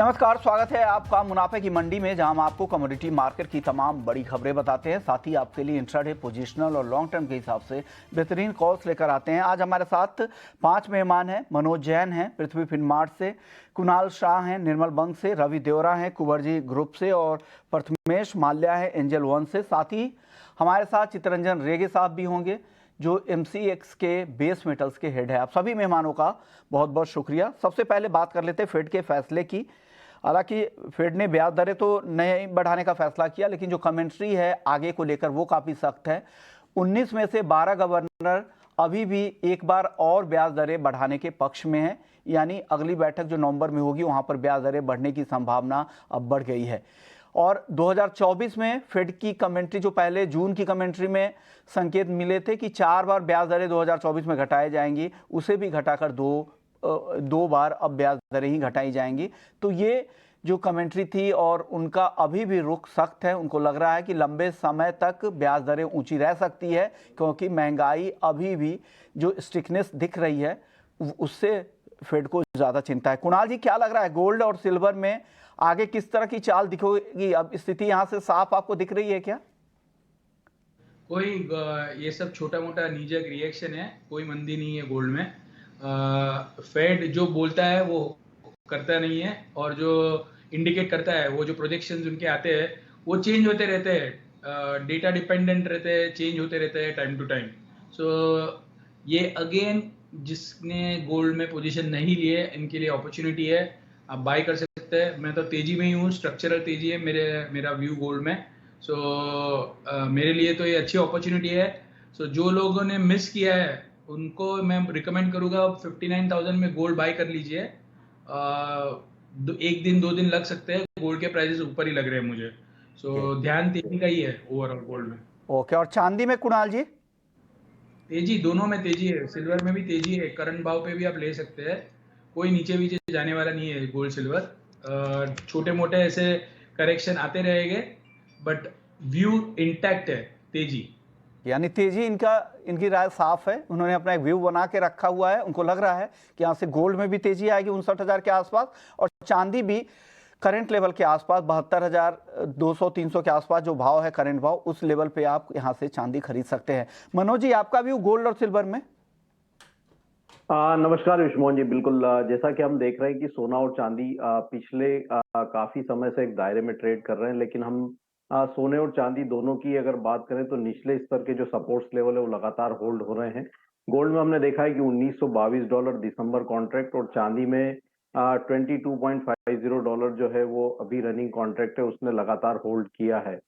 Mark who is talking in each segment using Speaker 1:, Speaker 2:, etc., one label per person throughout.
Speaker 1: नमस्कार, स्वागत है आपका मुनाफे की मंडी में, जहां हम आपको कमोडिटी मार्केट की तमाम बड़ी खबरें बताते हैं। साथ ही आपके लिए इंट्राडे, पोजिशनल और लॉन्ग टर्म के हिसाब से बेहतरीन कॉल्स लेकर आते हैं। आज हमारे साथ 5 मेहमान हैं। मनोज जैन हैं पृथ्वी फिनमार्ट से, कुणाल शाह हैं निर्मल बंग से, रवि देवरा हैं कुंवरजी ग्रुप से और प्रथमेश माल्या है एंजल वन से। साथ ही हमारे साथ चित्तरंजन रेगे साहब भी होंगे, जो MCX के बेस मेटल्स के हेड है। आप सभी मेहमानों का बहुत बहुत शुक्रिया। सबसे पहले बात कर लेते हैं फेड के फैसले की। हालांकि फेड ने ब्याज दरें तो नहीं बढ़ाने का फैसला किया, लेकिन जो कमेंट्री है आगे को लेकर वो काफ़ी सख्त है। 19 में से 12 गवर्नर अभी भी एक बार और ब्याज दरें बढ़ाने के पक्ष में हैं, यानी अगली बैठक जो नवंबर में होगी वहां पर ब्याज दरें बढ़ने की संभावना अब बढ़ गई है। और 2024 में फेड की कमेंट्री, जो पहले जून की कमेंट्री में संकेत मिले थे कि 4 बार ब्याज दरें 2024 में घटाई जाएंगी, उसे भी घटाकर दो बार अब ब्याज दरें ही घटाई जाएंगी। तो ये जो कमेंट्री थी और उनका अभी भी रुख सख्त है। उनको लग रहा है कि लंबे समय तक ब्याज दरें ऊंची रह सकती है, क्योंकि महंगाई अभी भी जो स्टिकनेस दिख रही है उससे फेड को ज़्यादा चिंता है। कुणाल जी, क्या लग रहा है गोल्ड और सिल्वर में आगे किस तरह की चाल दिखेगी? अब स्थिति यहाँ से साफ आपको दिख रही है क्या?
Speaker 2: कोई ये सब छोटा मोटा नीजक रिएक्शन है, कोई मंदी नहीं है गोल्ड में। फेड जो बोलता है वो करता नहीं है, और जो इंडिकेट करता है, वो जो प्रोजेक्शंस उनके आते हैं वो चेंज होते रहते हैं, डेटा डिपेंडेंट रहते हैं, चेंज होते रहते हैं टाइम टू टाइम। सो ये अगेन जिसने गोल्ड में पोजीशन नहीं लिए, इनके लिए अपॉर्चुनिटी है, आप बाय कर सकते हैं। मैं तो तेजी में ही हूँ, स्ट्रक्चरल तेजी है मेरा व्यू गोल्ड में। मेरे लिए तो ये अच्छी अपॉर्चुनिटी है। जो लोगों ने मिस किया है उनको मैं रिकमेंड करूंगा 59,000 में गोल्ड बाय कर लीजिए। एक दिन 2 दिन लग सकते हैं, गोल्ड के प्राइसेस ऊपर ही लग रहे हैं मुझे। ध्यान तेजी का ही है ओवरऑल गोल्ड में।
Speaker 1: ओके, और चांदी में कुणाल जी?
Speaker 2: तेजी दोनों में तेजी है, सिल्वर में भी तेजी है, करंट भाव पे भी आप ले सकते हैं। कोई नीचे नीचे जाने वाला नहीं है गोल्ड सिल्वर। छोटे मोटे ऐसे करेक्शन आते रहेंगे, बट व्यू इंटैक्ट है, तेजी।
Speaker 1: यानी तेजी इनकी राय साफ है। उन्होंने अपना एक व्यू बना के रखा हुआ है। उनको लग रहा है कि यहाँ से गोल्ड में भी तेजी आएगी 59,000 के आसपास, और चांदी भी करंट लेवल के आसपास 72,200-300 के आसपास जो भाव है करंट भाव, उस लेवल पे आप यहाँ से चांदी खरीद सकते हैं। मनोज जी, आपका व्यू गोल्ड और सिल्वर में?
Speaker 3: नमस्कार विश्वमोहन जी, बिल्कुल। जैसा कि हम देख रहे हैं कि सोना और चांदी पिछले काफी समय से एक दायरे में ट्रेड कर रहे हैं, लेकिन हम सोने और चांदी दोनों की अगर बात करें तो निचले स्तर के जो सपोर्ट्स लेवल है वो लगातार होल्ड हो रहे हैं। गोल्ड में हमने देखा है कि $1922 दिसंबर कॉन्ट्रैक्ट, और चांदी में $22.50 जो है वो अभी रनिंग कॉन्ट्रैक्ट है, उसने लगातार होल्ड किया है।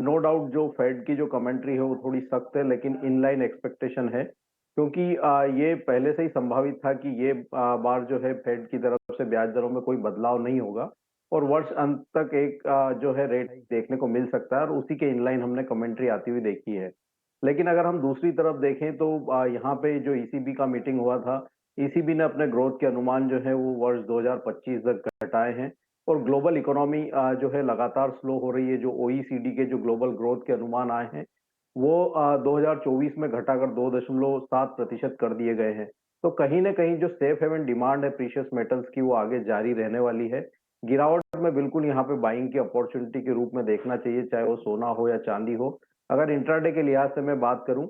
Speaker 3: नो डाउट जो फेड की जो कमेंट्री है वो थोड़ी सख्त है, लेकिन इनलाइन एक्सपेक्टेशन है, क्योंकि ये पहले से ही संभावित था कि ये बार जो है फेड की तरफ से ब्याज दरों में कोई बदलाव नहीं होगा, और वर्ष अंत तक एक जो है रेट देखने को मिल सकता है, और उसी के इनलाइन हमने कमेंट्री आती हुई देखी है। लेकिन अगर हम दूसरी तरफ देखें तो यहाँ पे जो ईसीबी का मीटिंग हुआ था, ईसीबी ने अपने ग्रोथ के अनुमान जो है वो वर्ष 2025 तक घटाए हैं, और ग्लोबल इकोनॉमी जो है लगातार स्लो हो रही है। जो ओईसीडी के जो ग्लोबल ग्रोथ के अनुमान आए हैं वो 2024 में घटाकर 2.7% कर दिए गए हैं। तो कहीं ना कहीं जो सेफ हेवन डिमांड है प्रीशियस मेटल्स की, वो आगे जारी रहने वाली है। गिरावट में बिल्कुल यहाँ पे बाइंग की अपॉर्चुनिटी के रूप में देखना चाहिए, चाहे वो सोना हो या चांदी हो। अगर इंट्राडे के लिहाज से मैं बात करूं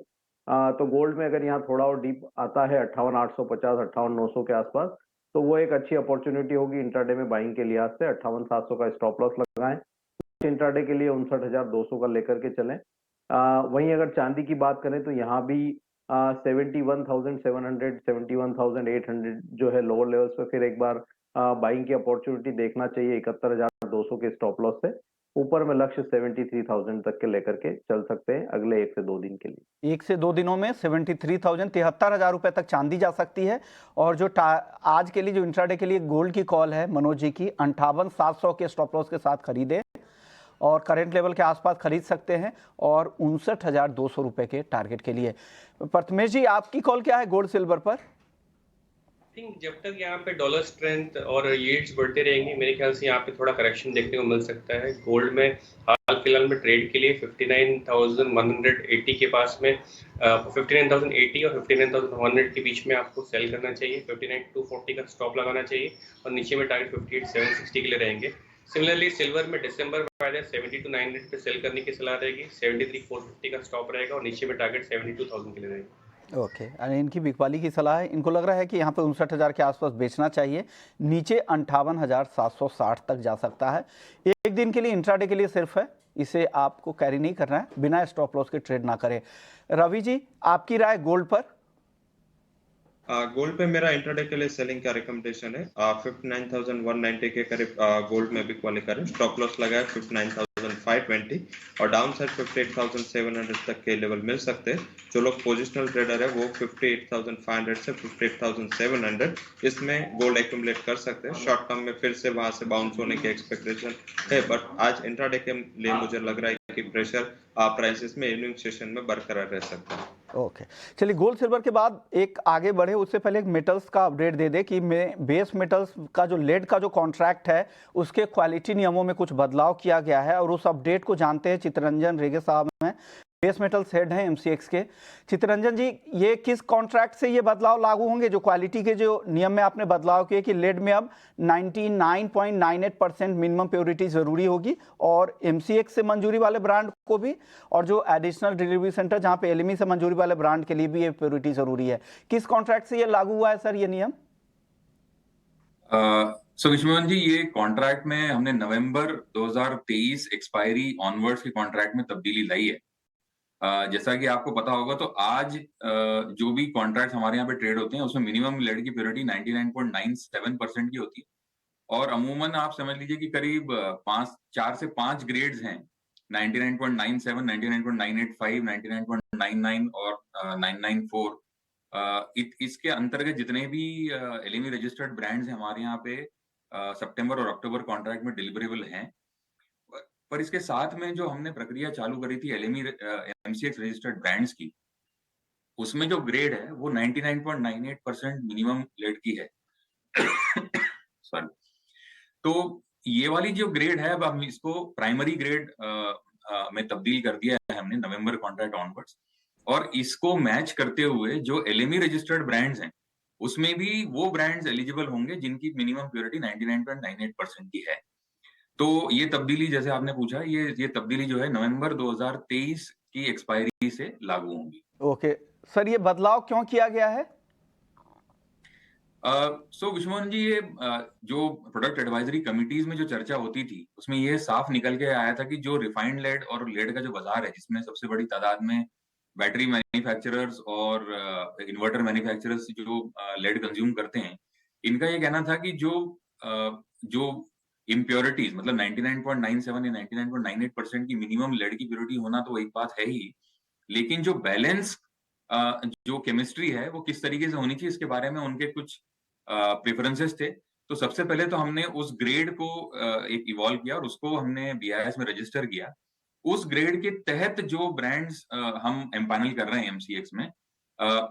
Speaker 3: तो गोल्ड में अगर यहाँ थोड़ा और डीप आता है 58,850 58,900 के आसपास, तो वो एक अच्छी अपॉर्चुनिटी होगी इंट्राडे में बाइंग के लिहाज से। 58,700 का स्टॉप लॉस लगाएं, इंट्राडे के लिए 59,200 का लेकर के चलें। वहीं अगर चांदी की बात करें तो यहाँ भी 71,700 71,800 जो है लोअर लेवल्स पे फिर एक बार बाइंग की अपॉर्चुनिटी देखना चाहिए 71,200 के स्टॉप लॉस से। ऊपर में लक्ष्य 73,000 तक के लेकर के चल सकते हैं अगले 1 से 2 दिन के लिए।
Speaker 1: 1 से 2 दिनों में 73,000 73,000 रुपए तक चांदी जा सकती है। और जो आज के लिए जो इंट्राडे के लिए गोल्ड की कॉल है मनोज जी की, 58,700 के स्टॉप लॉस के साथ खरीदे और करंट लेवल के आसपास खरीद सकते हैं, और 59,200 रुपए के टारगेट के लिए। प्रथमेश जी, आपकी कॉल क्या है गोल्ड सिल्वर पर?
Speaker 4: थिंक जब तक यहाँ पे डॉलर स्ट्रेंथ और यील्ड्स बढ़ते रहेंगे, मेरे ख्याल से यहाँ पे थोड़ा करेक्शन देखने को मिल सकता है। गोल्ड में हाल फिलहाल में ट्रेड के लिए 59,180 के पास में 59,080 और 59,100 के बीच में आपको सेल करना चाहिए। 59,240 का स्टॉप लगाना चाहिए और नीचे में टारगेट 58,760 के लिए रहेंगे। सिमिलरली सिल्वर में दिसंबर में 72,900 पे सेल करने की सलाह रहेगी। 73,450 का स्टॉप रहेगा और नीचे में टारगेट 72,000 के लिए रहेगा।
Speaker 1: ओके, यानी इनकी बिकवाली की सलाह है। इनको लग रहा है कि यहाँ पे 59,000 के आसपास बेचना चाहिए, नीचे 58,760 तक जा सकता है। एक दिन के लिए इंट्राडे के लिए सिर्फ है, इसे आपको कैरी नहीं करना है, बिना स्टॉप लॉस के ट्रेड ना करें। रवि जी, आपकी राय गोल्ड पर?
Speaker 5: गोल्ड पे मेरा इंट्राडे के लिए सेलिंग का रिकमेंडेशन है। 59,190 के करीब गोल्ड में बिकवाली करें। स्टॉप लॉस लगाए 59,520 और डाउन साइड 58,700 तक के लेवल मिल सकते हैं। जो लोग पोजिशनल ट्रेडर है वो 58,500 से 58,700 इसमें गोल्ड एक्यूमुलेट कर सकते हैं। शॉर्ट टर्म में फिर से वहां से बाउंस होने की एक्सपेक्टेशन है, बट आज इंट्राडे के लिए मुझे लग रहा है कि प्रेशर प्राइसेस में इवनिंग सेशन में बरकरार रह सकता है।
Speaker 1: ओके, चलिए गोल्ड सिल्वर के बाद एक आगे बढ़े उससे पहले एक मेटल्स का अपडेट दे दे कि बेस मेटल्स का जो लेड का जो कॉन्ट्रैक्ट है उसके क्वालिटी नियमों में कुछ बदलाव किया गया है और उस अपडेट को जानते हैं चित्तरंजन रेगे साहब हैं, बेस मेटल्स हेड हैं एमसीएक्स के। चित्तरंजन जी, ये किस कॉन्ट्रैक्ट से ये बदलाव लागू होंगे, जो क्वालिटी के जो नियम में आपने बदलाव किए कि लेड में अब 99.98% मिनिमम प्योरिटी जरूरी होगी और एमसीएक्स से मंजूरी वाले ब्रांड को भी, और जो एडिशनल डिलीवरी सेंटर जहां पे एलएमई से मंजूरी वाले ब्रांड के लिए भी ये प्योरिटी जरूरी है। किस कॉन्ट्रैक्ट से ये लागू हुआ है सर ये नियम?
Speaker 6: विश्वमोहन जी, ये कॉन्ट्रैक्ट में हमने नवंबर 2023 एक्सपायरी ऑनवर्ड्स के कॉन्ट्रैक्ट में तब्दीली लाई है। जैसा कि आपको पता होगा तो आज जो भी कॉन्ट्रैक्ट हमारे यहाँ पे ट्रेड होते हैं उसमें मिनिमम लेड की प्योरिटी 99.97% की होती है और अमूमन आप समझ लीजिए कि करीब 4 से 5 ग्रेड्स हैं, 99.97, 99.985, 99.99 और 994। इसके अंतर्गत जितने भी एलएमई रजिस्टर्ड ब्रांड्स हैं हमारे यहाँ पे सितंबर और अक्टूबर कॉन्ट्रैक्ट में डिलीवरेबल हैं। पर इसके साथ में जो हमने प्रक्रिया चालू करी थी एलएमई एमसीएक्स रजिस्टर्ड ब्रांड्स की, उसमें जो ग्रेड है वो 99.98% मिनिमम लेड की है। सॉरी, तो ये वाली जो ग्रेड है अब हम इसको प्राइमरी ग्रेड में तब्दील कर दिया है हमने नवंबर कॉन्ट्रैक्ट ऑनवर्ड्स, और इसको मैच करते हुए जो एलएमई रजिस्टर्ड ब्रांड्स हैं उसमें भी वो ब्रांड्स एलिजिबल होंगे जिनकी मिनिमम प्योरिटी 99.98% की है। तो ये तब्दीली, जैसे आपने पूछा, ये तब्दीली जो है नवंबर 2023 की एक्सपायरी से लागू होंगी।
Speaker 1: ओके सर, ये बदलाव क्यों किया गया है?
Speaker 6: विश्वमोहन जी, ये जो प्रोडक्ट एडवाइजरी कमिटीज में जो चर्चा होती थी उसमें ये साफ निकल के आया था कि जो रिफाइंड लेड और लेड का जो बाजार है जिसमें सबसे बड़ी तादाद में बैटरी मैन्युफैक्चरर्स और इन्वर्टर मैन्युफैक्चरर्स जो लेड कंज्यूम करते हैं, इनका ये कहना था कि जो इम्प्योरिटीज मतलब 99.97 या 99.98% की मिनिमम लेड की प्योरिटी होना तो एक बात है ही, लेकिन जो बैलेंस जो केमिस्ट्री है वो किस तरीके से होनी चाहिए इसके बारे में उनके कुछ प्रेफरेंसेस थे। तो सबसे पहले तो हमने उस ग्रेड को एक इवॉल्व किया और उसको हमने बीआईएस में रजिस्टर किया। उस ग्रेड के तहत जो ब्रांड्स हम एम्पैनल कर रहे हैं एमसीएक्स में,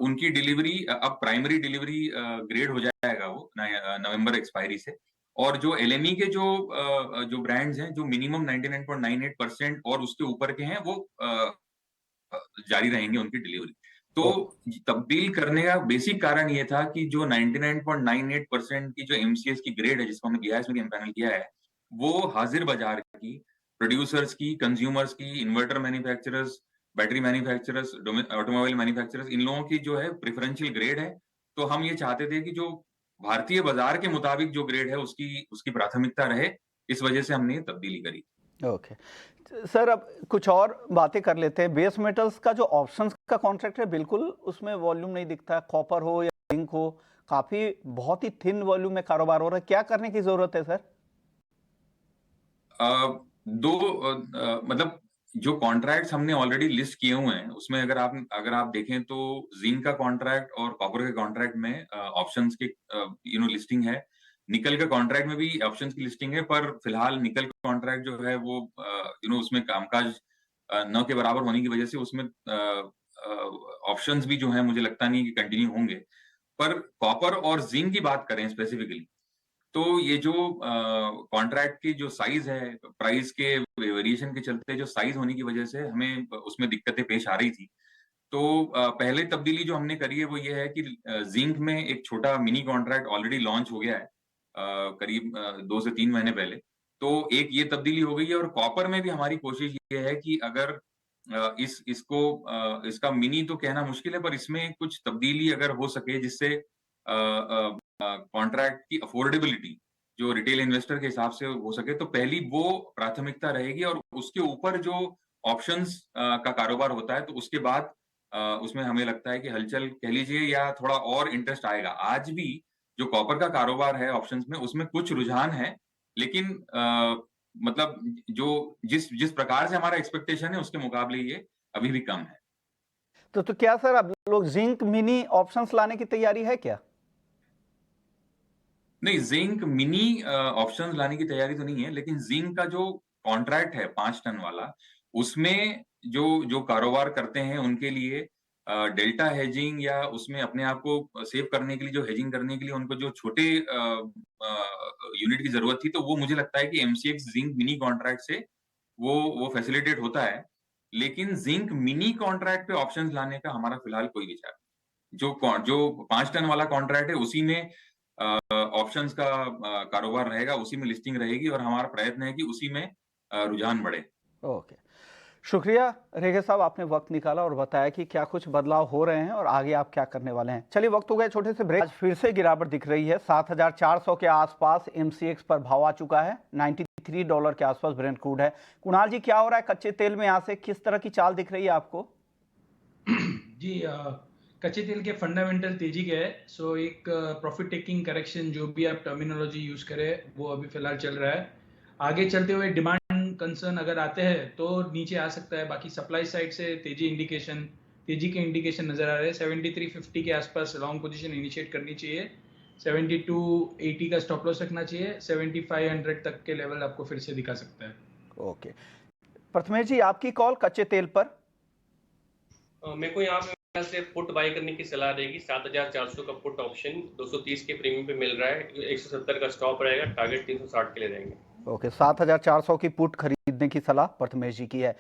Speaker 6: उनकी डिलीवरी अब प्राइमरी डिलीवरी ग्रेड हो जाएगा वो नवंबर एक्सपायरी से, और जो एलएमई के जो ब्रांड्स हैं जो मिनिमम 99.98% और उसके ऊपर के हैं वो जारी रहेंगे उनकी डिलीवरी। तो तब्दील करने का बेसिक कारण ये था कि जो 99.98% की जो एमसीएस की ग्रेड है जिसको हमने बीआईएस में एम्पैनल किया है, वो हाजिर बाजार की प्रोड्यूसर्स की, कंज्यूमर्स की, inverter manufacturers, battery manufacturers, automobile manufacturers, इन लोगों की जो है प्रेफरेंशियल ग्रेड है। तो हम ये चाहते थे कि जो भारतीय बाजार के मुताबिक जो ग्रेड है उसकी प्राथमिकता रहे, इस वजह से हमने ये तब्दीली करी।
Speaker 1: ओके सर, अब कुछ और बातें कर लेते हैं। बेस मेटल्स का जो ऑप्शंस का कॉन्ट्रैक्ट है बिल्कुल उसमें वॉल्यूम नहीं दिखता, कॉपर हो या जिंक हो, काफी बहुत ही थिन वॉल्यूम में कारोबार हो रहा है, क्या करने की जरूरत है सर?
Speaker 6: मतलब जो कॉन्ट्रैक्ट्स हमने ऑलरेडी लिस्ट किए हुए हैं उसमें अगर आप देखें तो जिंक का कॉन्ट्रैक्ट और कॉपर के कॉन्ट्रैक्ट में ऑप्शंस के लिस्टिंग है। निकल के कॉन्ट्रैक्ट में भी ऑप्शंस की लिस्टिंग है, पर फिलहाल निकल का कॉन्ट्रैक्ट जो है वो उसमें कामकाज न के बराबर होने की वजह से उसमें ऑप्शंस भी जो है मुझे लगता नहीं कि कंटिन्यू होंगे। पर कॉपर और जिंक की बात करें स्पेसिफिकली, तो ये जो कॉन्ट्रैक्ट की जो साइज है, प्राइस के वेरिएशन के चलते जो साइज होने की वजह से हमें उसमें दिक्कतें पेश आ रही थी। तो पहले तब्दीली जो हमने करी है वो ये है कि जिंक में एक छोटा मिनी कॉन्ट्रैक्ट ऑलरेडी लॉन्च हो गया है, करीब 2 से 3 महीने पहले। तो एक ये तब्दीली हो गई है, और कॉपर में भी हमारी कोशिश ये है कि अगर इसका मिनी तो कहना मुश्किल है, पर इसमें कुछ तब्दीली अगर हो सके जिससे कॉन्ट्रैक्ट की अफोर्डेबिलिटी जो रिटेल इन्वेस्टर के हिसाब से हो सके, तो पहली वो प्राथमिकता रहेगी, और उसके ऊपर जो ऑप्शंस का कारोबार होता है तो उसके बाद उसमें हमें लगता है कि हलचल कह लीजिए या थोड़ा और इंटरेस्ट आएगा। आज भी जो कॉपर का कारोबार है ऑप्शंस में, उसमें कुछ रुझान है, लेकिन मतलब जो जिस प्रकार से हमारा एक्सपेक्टेशन है उसके मुकाबले ये अभी भी कम है।
Speaker 1: तो क्या सर अब लोग जिंक मिनी ऑप्शंस लाने की तैयारी है क्या?
Speaker 6: नहीं, जिंक मिनी ऑप्शंस लाने की तैयारी तो नहीं है, लेकिन जिंक का जो कॉन्ट्रैक्ट है 5 टन वाला, उसमें जो कारोबार करते हैं उनके लिए डेल्टा हेजिंग या उसमें अपने आप को सेव करने के लिए, जो हेजिंग करने के लिए उनको जो छोटे यूनिट की जरूरत थी, तो वो मुझे लगता है कि एमसीएक्स जिंक मिनी कॉन्ट्रैक्ट से वो फैसिलिटेट होता है। लेकिन जिंक मिनी कॉन्ट्रैक्ट पे ऑप्शंस लाने का हमारा फिलहाल कोई विचार नहीं। जो 5 टन वाला कॉन्ट्रैक्ट है उसी में ऑप्शंस का कारोबार रहेगा, उसी में लिस्टिंग रहेगी, और हमारा प्रयत्न है कि उसी में रुझान बढ़े।
Speaker 1: ओके, शुक्रिया रेखे साहब, आपने वक्त निकाला और बताया कि क्या कुछ बदलाव हो रहे हैं और आगे आप क्या करने वाले हैं। चलिए, वक्त हो गया छोटे से ब्रेक। आज फिर से गिरावट दिख रही है, 7400 के आसपास एमसीएक्स पर भाव आ चुका है, $93 के आसपास ब्रेंट क्रूड है। कुणाल जी, क्या हो रहा है कच्चे तेल में? यहाँ से किस तरह की चाल दिख रही है आपको?
Speaker 2: जी, कच्चे तेल के फंडामेंटल तेजी के है। सो एक प्रॉफिट टेकिंग करेक्शन, जो भी आप टर्मिनोलॉजी यूज करें, वो अभी फिलहाल चल रहा है। आगे चलते हुए डिमांड कंसर्न अगर आते हैं तो नीचे आ सकता है। बाकी सप्लाई साइड से तेजी के इंडिकेशन नजर आ रहे हैं। 7350 के आसपास लॉन्ग पोजीशन इनिशिएट करनी चाहिए, 7280 का स्टॉप लॉस रखना चाहिए, 7500 तक के लेवल आपको फिर से दिखा सकता है।
Speaker 1: ओके, प्रथमेश जी, आपकी कॉल कच्चे तेल पर?
Speaker 4: मेरे को यहाँ पे से पुट बाय करने की सलाह रहेगी। 7400 का पुट ऑप्शन 230 के प्रीमियम पे मिल रहा है, 170 का स्टॉप रहेगा, टारगेट 360 के लिए रहेंगे।
Speaker 1: ओके, 7400 की पुट खरीदने की सलाह प्रथमेश जी की है।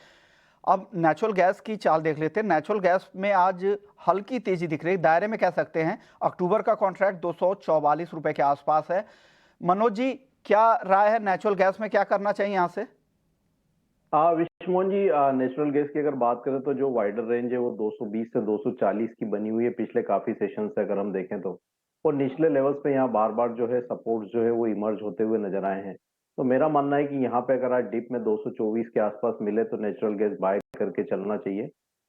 Speaker 1: अब नेचुरल गैस की चाल देख लेते हैं। नेचुरल गैस में आज हल्की तेजी दिख रही है, दायरे में कह सकते हैं। अक्टूबर का कॉन्ट्रैक्ट 244 रुपए के आसपास है। मनोज जी, क्या राय है, नेचुरल गैस में क्या करना चाहिए यहाँ से?
Speaker 3: विश्वमोहन जी, नेचुरल गैस की अगर बात करें तो जो वाइडर रेंज है वो 220 से 240 की बनी हुई है पिछले काफी सेशन से अगर हम देखें तो, और निचले लेवल्स पे यहाँ बार बार जो है सपोर्ट जो है वो इमर्ज होते हुए नजर आए हैं। तो मेरा मानना है कि यहाँ पे अगर आज डिप में 224 के आसपास मिले तो नेचुरल गैस बाय करके चलना चाहिए।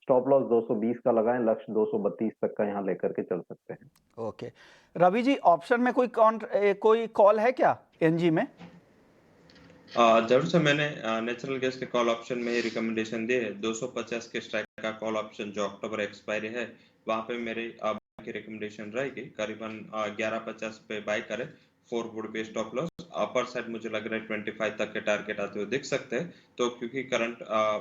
Speaker 3: स्टॉप लॉस 220 का लगाएं, लक्ष्य 232 तक का यहाँ लेकर के चल सकते हैं।
Speaker 1: ओके, रवि जी, ऑप्शन में कोई कॉल है क्या एनजी में?
Speaker 5: जरूर से मैंने नेचुरल गैस के कॉल ऑप्शन में ही रिकमेंडेशन दिए है। 250 के स्ट्राइक का कॉल ऑप्शन जो अक्टूबर एक्सपायरी है, वहां पे मेरी की रिकमेंडेशन रहेगी करीबन 1150 पे बाय करें। 4 would be stop loss. Upper side मुझे लग रहा है 25 तक के टारगेट आते हुए दिख सकते हैं। तो क्योंकि करंट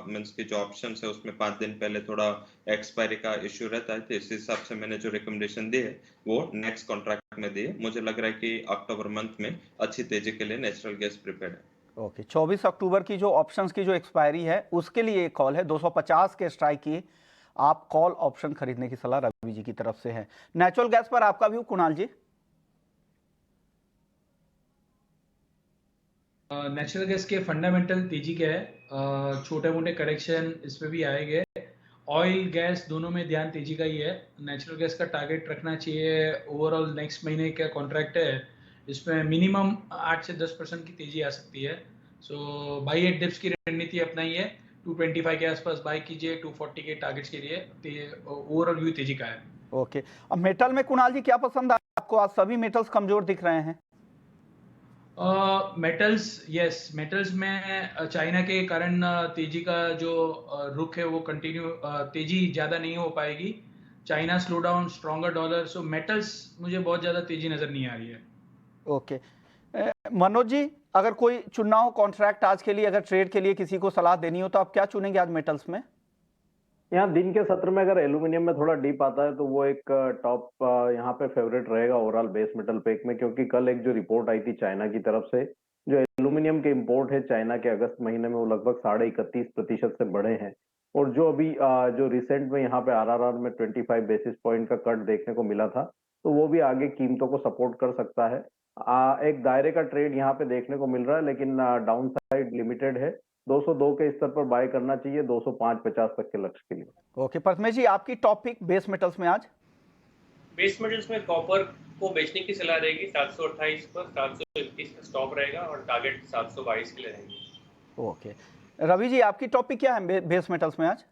Speaker 5: मींस की जो ऑप्शन है उसमें 5 दिन पहले थोड़ा एक्सपायरी का इश्यू रहता है, तो इस हिसाब से मैंने जो रिकमेंडेशन दी है वो नेक्स्ट कॉन्ट्रैक्ट में दी है। मुझे लग रहा है कि अक्टूबर मंथ में अच्छी तेजी के लिए नेचुरल गैस प्रिपेयर्ड है।
Speaker 1: ओके, 24 अक्टूबर की जो ऑप्शंस की जो एक्सपायरी है उसके लिए एक कॉल है, 250 के स्ट्राइक की आप कॉल ऑप्शन खरीदने की सलाह रवि जी की तरफ से है। नेचुरल गैस पर आपका व्यू कुणाल जी?
Speaker 2: नेचुरल गैस के फंडामेंटल तेजी के है, छोटे मोटे करेक्शन इसमें भी आएंगे। ऑयल गैस दोनों में ध्यान तेजी का ही है। नेचुरल गैस का टारगेट रखना चाहिए। ओवरऑल नेक्स्ट महीने का कॉन्ट्रैक्ट है, इसमें मिनिमम 8 से 10% की तेजी आ सकती है। सो बाई एट डिप्स की रणनीति अपनाइए, 225 के आसपास बाई कीजिए 240 के टारगेट्स के लिए। ओवरऑल व्यू तेजी का है।
Speaker 1: ओके, अब मेटल में कुणाल जी क्या पसंद है आपको? आज सभी मेटल्स कमजोर दिख रहे हैं।
Speaker 2: मेटल्स में चाइना के कारण तेजी का जो रुख है वो कंटिन्यू, तेजी ज्यादा नहीं हो पाएगी। China slow down, stronger dollar, so metals मुझे बहुत ज्यादा तेजी नजर नहीं आ रही है।
Speaker 1: ओके, मनोज जी, अगर कोई चुनना हो कॉन्ट्रैक्ट आज के लिए, अगर ट्रेड के लिए किसी को सलाह देनी हो तो आप क्या चुनेंगे आज मेटल्स में?
Speaker 3: यहाँ दिन के सत्र में अगर एल्यूमिनियम में थोड़ा डीप आता है तो वो एक टॉप यहाँ पे फेवरेट रहेगा ओवरऑल बेस मेटल पेक में, क्योंकि कल एक जो रिपोर्ट आई थी चाइना की तरफ से, जो एल्यूमिनियम के इंपोर्ट है चाइना के अगस्त महीने में वो लगभग 31.5% से बढ़े हैं। और जो अभी जो रिसेंट में यहाँ पे आरआरआर में 25 बेसिस पॉइंट का कट देखने को मिला था, तो वो भी आगे कीमतों को सपोर्ट कर सकता है। एक दायरे का ट्रेड यहाँ पे देखने को मिल रहा है, लेकिन डाउन साइड लिमिटेड है। 202 के स्तर पर बाय करना चाहिए 205.50 तक के लक्ष्य के लिए।
Speaker 1: ओके प्रथमेश जी, आपकी टॉपिक बेस मेटल्स में आज?
Speaker 4: बेस मेटल्स में कॉपर को बेचने की सलाह रहेगी 728 पर, 721 का स्टॉप रहेगा और टारगेट 722 के लिए रहेंगे।
Speaker 1: ओके रवि जी, आपकी टॉपिक क्या है बेस मेटल्स में आज?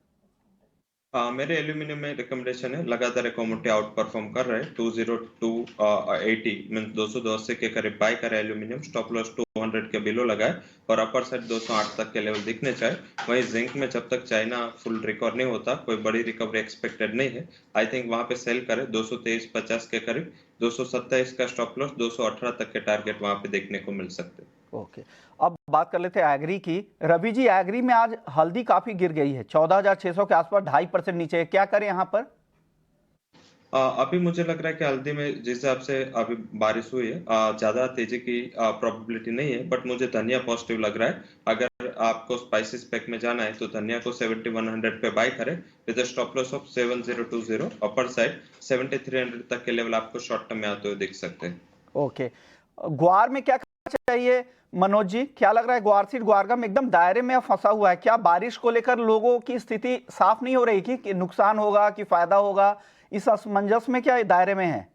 Speaker 5: मेरे एल्यूमिनियम में रिकमेंडेशन है, लगातार कमोडिटी आउट परफॉर्म कर रहे हैं। 20280 मीन 280 के करीब बाय करे एल्यूमिनियम, स्टॉप लॉस 200 के बिलो लगाए और अपर साइड 208 तक के लेवल दिखने चाहिए। वहीं जिंक में जब तक चाइना फुल रिकवर नहीं होता, कोई बड़ी रिकवरी एक्सपेक्टेड नहीं है। आई थिंक वहां पे सेल करे 223.50 के करीब, 227 का स्टॉप लॉस, 218 तक के टारगेट वहां पे देखने को मिल सकते हैं।
Speaker 1: ओके अब बात कर लेते हैं एग्री की। रवि जी, एग्री में आज हल्दी काफी गिर गई है, 14,600 के आसपास, 2.5% नीचे है, क्या करें यहाँ पर?
Speaker 5: अभी मुझे लग रहा है कि हल्दी में जिस हिसाब से अभी बारिश हुई है, ज्यादा तेजी की प्रोबेबिलिटी नहीं है, बट मुझे धनिया पॉजिटिव लग रहा है। अगर आपको स्पाइसेस पैक में जाना है तो धनिया को 7100 पे बाय करें with stop loss of 7020, upper side 7300 तक के लेवल आपको शॉर्ट टर्म में आते हुए दिख सकते हैं।
Speaker 1: ओके ग्वार में क्या चाहिए मनोज जी, क्या लग रहा है? ग्वार सीड ग्वारगम एकदम दायरे में फंसा हुआ है, क्या बारिश को लेकर लोगों की स्थिति साफ नहीं हो रही कि नुकसान होगा कि फायदा होगा? इस असमंजस में क्या दायरे में है?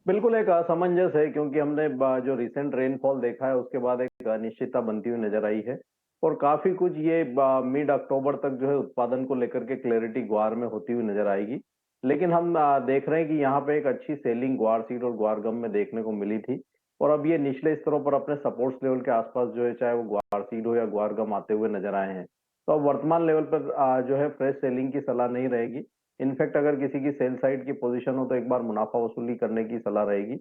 Speaker 3: बिल्कुल एक असमंजस है, क्योंकि हमने जो रिसेंट रेनफॉल देखा है उसके बाद एक अनिश्चितता बनती हुई नजर आई है और काफी कुछ ये मिड अक्टूबर तक जो है उत्पादन को लेकर के क्लैरिटी ग्वार में होती हुई नजर आएगी। लेकिन हम देख रहे हैं कि यहाँ पे एक अच्छी सेलिंग ग्वार सीड और ग्वार गम में देखने को मिली थी और अब ये निचले स्तरों पर अपने सपोर्ट्स लेवल के आसपास जो है, चाहे वो ग्वार सीड हो या ग्वार गम, आते हुए नजर आए हैं। तो अब वर्तमान लेवल पर जो है फ्रेश सेलिंग की सलाह नहीं रहेगी। इनफैक्ट अगर किसी की सेल साइड की पोजीशन हो तो एक बार मुनाफा वसूली करने की सलाह रहेगी।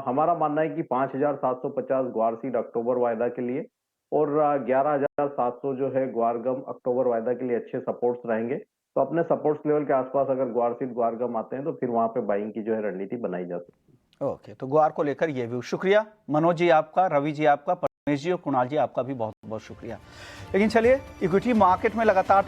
Speaker 3: हमारा मानना है कि 5,750 ग्वार सीड अक्टूबर वायदा के लिए और 11,700 जो है ग्वारगम अक्टूबर वायदा के लिए अच्छे सपोर्ट्स रहेंगे। तो अपने सपोर्ट्स लेवल के आसपास अगर ग्वार सीड ग्वारगम आते हैं तो फिर वहां पे बाइंग की जो है रणनीति बनाई जा सकती है।
Speaker 1: ओके तो ग्वार को लेकर ये व्यू। शुक्रिया मनोज जी आपका, रवि जी आपका, परमेश जी और कुणाल जी आपका भी बहुत बहुत शुक्रिया। लेकिन चलिए इक्विटी मार्केट में लगातार